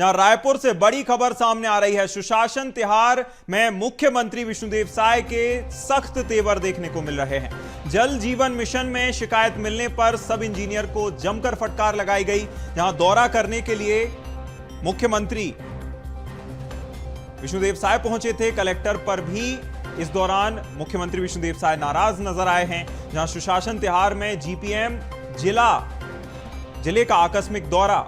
जहां रायपुर से बड़ी खबर सामने आ रही है। सुशासन तिहार में मुख्यमंत्री विष्णुदेव साय के सख्त तेवर देखने को मिल रहे हैं। जल जीवन मिशन में शिकायत मिलने पर सब इंजीनियर को जमकर फटकार लगाई गई। जहां दौरा करने के लिए मुख्यमंत्री विष्णुदेव साय पहुंचे थे, कलेक्टर पर भी इस दौरान मुख्यमंत्री विष्णुदेव साय नाराज नजर आए हैं। जहां सुशासन तिहार में जीपीएम जिले का आकस्मिक दौरा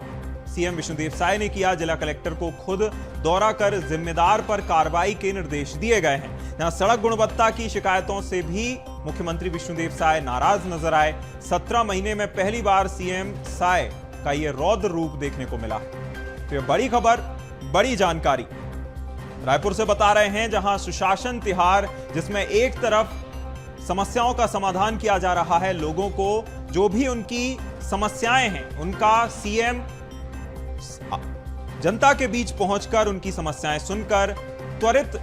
सीएम विष्णुदेव साय ने किया। जिला कलेक्टर को खुद दौरा कर जिम्मेदार पर कार्रवाई के निर्देश दिए गए हैं। जहां सड़क गुणवत्ता की शिकायतों से भी मुख्यमंत्री विष्णुदेव साय नाराज नजर आए। 17 महीने में पहली बार सीएम साय का यह रौद्र रूप देखने को मिला। तो यह बड़ी खबर, बड़ी जानकारी रायपुर से बता रहे हैं, जहां सुशासन तिहार जिसमें एक तरफ समस्याओं का समाधान किया जा रहा है, लोगों को जो भी उनकी समस्याएं हैं उनका सीएम जनता के बीच पहुंचकर उनकी समस्याएं सुनकर त्वरित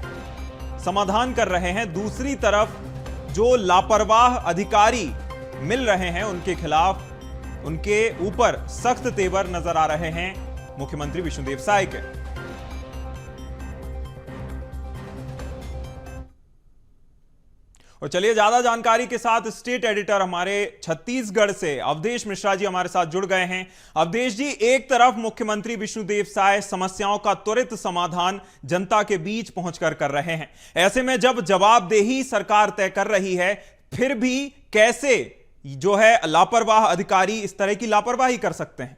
समाधान कर रहे हैं। दूसरी तरफ जो लापरवाह अधिकारी मिल रहे हैं उनके खिलाफ, उनके ऊपर सख्त तेवर नजर आ रहे हैं मुख्यमंत्री विष्णुदेव साय के। और चलिए ज्यादा जानकारी के साथ स्टेट एडिटर हमारे छत्तीसगढ़ से अवधेश मिश्रा जी हमारे साथ जुड़ गए हैं। अवधेश जी, एक तरफ मुख्यमंत्री विष्णुदेव साय समस्याओं का त्वरित समाधान जनता के बीच पहुंचकर कर रहे हैं, ऐसे में जब जवाबदेही सरकार तय कर रही है, फिर भी कैसे जो है लापरवाह अधिकारी इस तरह की लापरवाही कर सकते हैं?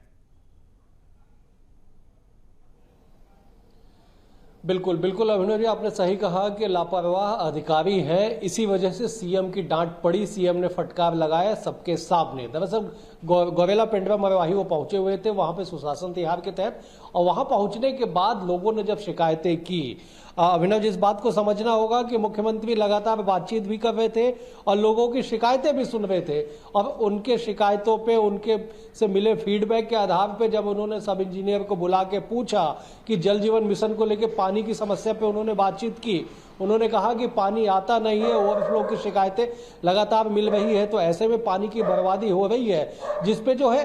बिल्कुल बिल्कुल अभिनव जी, आपने सही कहा कि लापरवाह अधिकारी है। इसी वजह से सीएम की डांट पड़ी, सीएम ने फटकार लगाया सबके सामने। दरअसल गौरेला पेंड्रा मरवाही वो पहुंचे हुए थे वहां पे सुशासन तिहार के तहत, और वहां पहुंचने के बाद लोगों ने जब शिकायतें की, अभिनव जी इस बात को समझना होगा कि मुख्यमंत्री लगातार बातचीत भी कर रहे थे और लोगों की शिकायतें भी सुन रहे थे, और उनके शिकायतों पे उनके से मिले फीडबैक के आधार पे जब उन्होंने सब इंजीनियर को बुला के पूछा कि जल जीवन मिशन को लेकर पानी की समस्या पे उन्होंने बातचीत की, उन्होंने कहा कि पानी आता नहीं है, ओवरफ्लो की शिकायतें लगातार मिल रही है, तो ऐसे में पानी की बर्बादी हो रही है, जिसपे जो है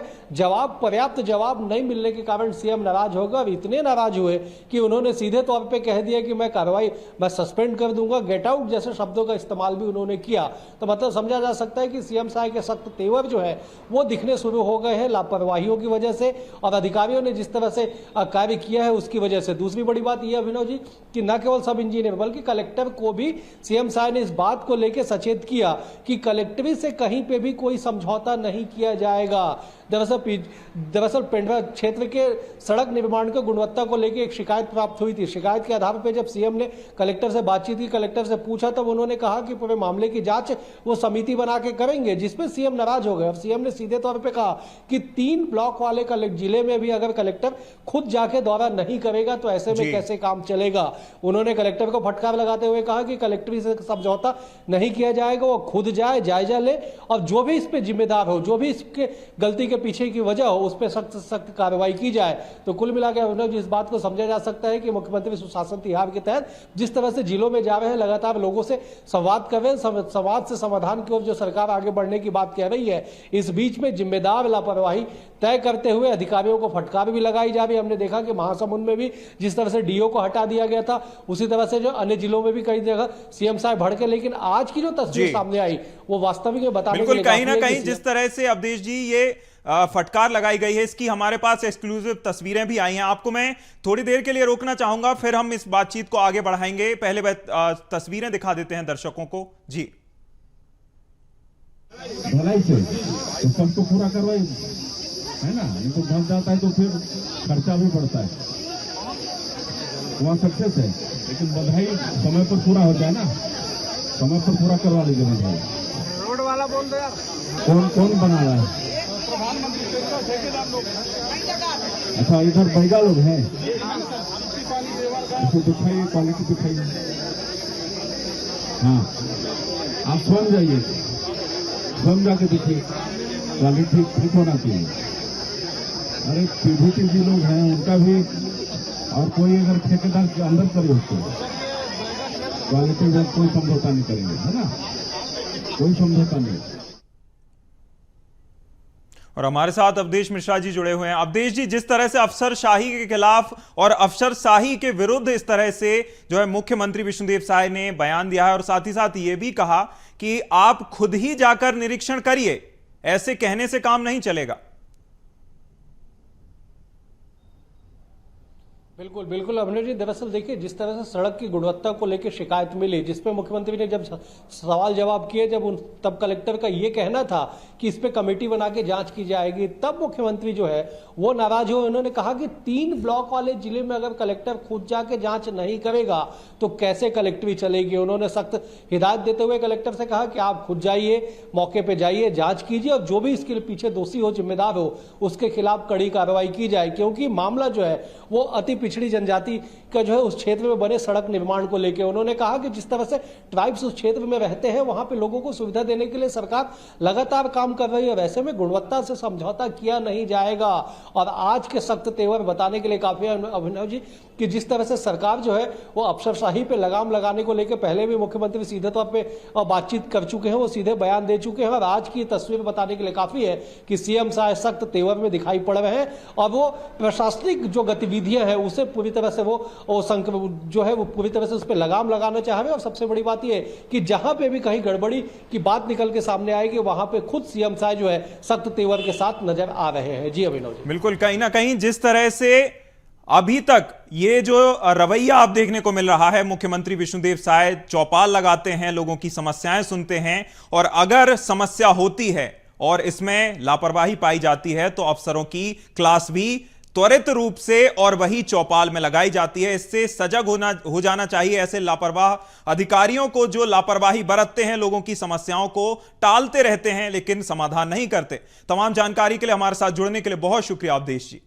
पर्याप्त जवाब नहीं मिलने के कारण सीएम नाराज होगा। और इतने नाराज हुए कि उन्होंने सीधे तौर पे कह दिया कि मैं सस्पेंड कर दूंगा, गेट आउट जैसे शब्दों का इस्तेमाल भी उन्होंने किया। तो मतलब समझा जा सकता है कि सीएम साय के सख्त तेवर जो है वो दिखने शुरू हो गए हैं लापरवाहियों की वजह से, और अधिकारियों ने जिस तरह से कार्य किया है उसकी वजह से। दूसरी बड़ी बात यह अभिनव जी कि न केवल सब इंजीनियर बल्कि कलेक्टर को भी सीएम साय ने इस बात को लेकर सचेत किया कि कलेक्टरी से कहीं पे भी कोई समझौता नहीं किया जाएगा। दरअसल पेंड्रा क्षेत्र के सड़क निर्माण की गुणवत्ता को लेकर एक शिकायत प्राप्त हुई थी। शिकायत के आधार पर जब सीएम ने कलेक्टर से बातचीत की, कलेक्टर से पूछा, तब उन्होंने कहा कि पूरे मामले की जांच वो समिति बना के करेंगे, जिसपे सीएम नाराज हो गए। अब सीएम ने सीधे तौर पे कहा कि 3 ब्लॉक वाले जिले में भी अगर कलेक्टर खुद जाके दौरा नहीं करेगा तो ऐसे में कैसे काम चलेगा। उन्होंने कलेक्टर को फटकार लगाते हुए कहा कि कलेक्टरी से समझौता नहीं किया जाएगा, वो खुद जाए, जायजा ले, और जो भी इस पे जिम्मेदार हो, जो भी इसके गलती के पीछे की वजह हो, उस पर सख्त कार्रवाई की जाए। तो कुल मिलाकर इस बात को समझा जा सकता है कि मुख्यमंत्री सुशासन तिहार के तहत जिस तरह से जिलों में जा रहे हैं, लगातार लोगों से संवाद कर रहे हैं, संवाद से समाधान की ओर जो सरकार आगे बढ़ने की बात कह रही है, इस बीच में जिम्मेदार लापरवाही तय करते हुए अधिकारियों को फटकार भी लगाई जा रही है। हमने देखा कि महासमुंद में भी जिस तरह से डीओ को हटा दिया गया था, उसी तरह से जो अन्य जिलों में भी कई जगह सीएम साहब भड़के, लेकिन आज की जो तस्वीर सामने आई वो वास्तविक में बताने के लिए कहीं ना कहीं जिस तरह से अवधेश जी ये फटकार लगाई गई है, इसकी हमारे पास एक्सक्लूसिव तस्वीरें भी आई हैं। आपको मैं थोड़ी देर के लिए रोकना चाहूंगा, फिर हम इस बातचीत को आगे बढ़ाएंगे। पहले तस्वीरें दिखा देते हैं दर्शकों को जी। भलाई से तो सबको पूरा करवाई है ना, इनको भर जाता है तो फिर खर्चा भी बढ़ता है, वहाँ सक्सेस है। लेकिन बधाई समय पर पूरा हो जाए ना, समय पर पूरा करवा लीजिए बधाई। रोड वाला बोल दो यार, कौन बना रहा है? अच्छा, इधर बैगा लोग हैं, इसको दिखाइए, क्वालिटी दिखाइए। हाँ, आप स्वयं जाइए, स्वयं जाके देखिए, क्वालिटी ठीक होना चाहिए। अरे पीडीपी जी लोग हैं, उनका भी, और कोई अगर ठेकेदार के अंदर करे उसको, क्वालिटी में कोई समझौता नहीं करेंगे, है ना, कोई समझौता नहीं। और हमारे साथ अवधेश मिश्रा जी जुड़े हुए हैं। अवधेश जी, जिस तरह से अफसरशाही के खिलाफ और अफसरशाही के विरुद्ध इस तरह से जो है मुख्यमंत्री विष्णुदेव साय ने बयान दिया है और साथ ही साथ ये भी कहा कि आप खुद ही जाकर निरीक्षण करिए, ऐसे कहने से काम नहीं चलेगा। बिल्कुल बिल्कुल अभिनव जी, दरअसल देखिए जिस तरह से सड़क की गुणवत्ता को लेकर शिकायत मिली, जिसपे मुख्यमंत्री ने जब सवाल जवाब किए, तब कलेक्टर का ये कहना था कि इस पे कमेटी बना के जांच की जाएगी, तब मुख्यमंत्री जो है वो नाराज हुए। उन्होंने कहा कि 3 ब्लॉक वाले जिले में अगर कलेक्टर खुद जाके जांच नहीं करेगा तो कैसे कलेक्टरी चलेगी। उन्होंने सख्त हिदायत देते हुए कलेक्टर से कहा कि आप खुद जाइए, मौके पे जाइए, जांच कीजिए और जो भी इसके पीछे दोषी हो, जिम्मेदार हो, उसके खिलाफ कड़ी कार्रवाई की जाए, क्योंकि मामला जो है वो अति पिछड़ी जनजाति का जो है उस क्षेत्र में बने सड़क निर्माण को लेकर। उन्होंने कहा कि जिस तरह से ट्राइब्स उस क्षेत्र में रहते हैं, वहां पे लोगों को सुविधा देने के लिए सरकार लगातार काम कर रही है, वैसे में गुणवत्ता से समझौता किया नहीं जाएगा। और आज के सख्त तेवर बताने के लिए काफी है अभिनव जी कि जिस तरह से सरकार जो है वो अफसरशाही पे लगाम लगाने को लेकर पहले भी मुख्यमंत्री सीधे तौर पे बातचीत कर चुके हैं, वो सीधे बयान दे चुके हैं। और आज की तस्वीर बताने के लिए काफी है कि सीएम साहब सख्त तेवर में दिखाई पड़ रहे हैं और वो प्रशासनिक जो गतिविधियां हैं उसे पूरी तरह से वो जो है वो पूरी तरह से उस पर लगाम लगाना चाह रहे हैं। और सबसे बड़ी बात यह है कि जहां पे भी कहीं गड़बड़ी की बात निकल के सामने आएगी, वहां पे खुद सीएम साहब जो है सख्त तेवर के साथ नजर आ रहे हैं। जी अभिनव जी, बिल्कुल, कहीं ना कहीं जिस तरह से अभी तक ये जो रवैया आप देखने को मिल रहा है, मुख्यमंत्री विष्णुदेव साय चौपाल लगाते हैं, लोगों की समस्याएं सुनते हैं, और अगर समस्या होती है और इसमें लापरवाही पाई जाती है तो अफसरों की क्लास भी त्वरित रूप से और वही चौपाल में लगाई जाती है। इससे सजग हो जाना चाहिए ऐसे लापरवाह अधिकारियों को जो लापरवाही बरतते हैं, लोगों की समस्याओं को टालते रहते हैं लेकिन समाधान नहीं करते। तमाम जानकारी के लिए हमारे साथ जुड़ने के लिए बहुत शुक्रिया अवधेश जी।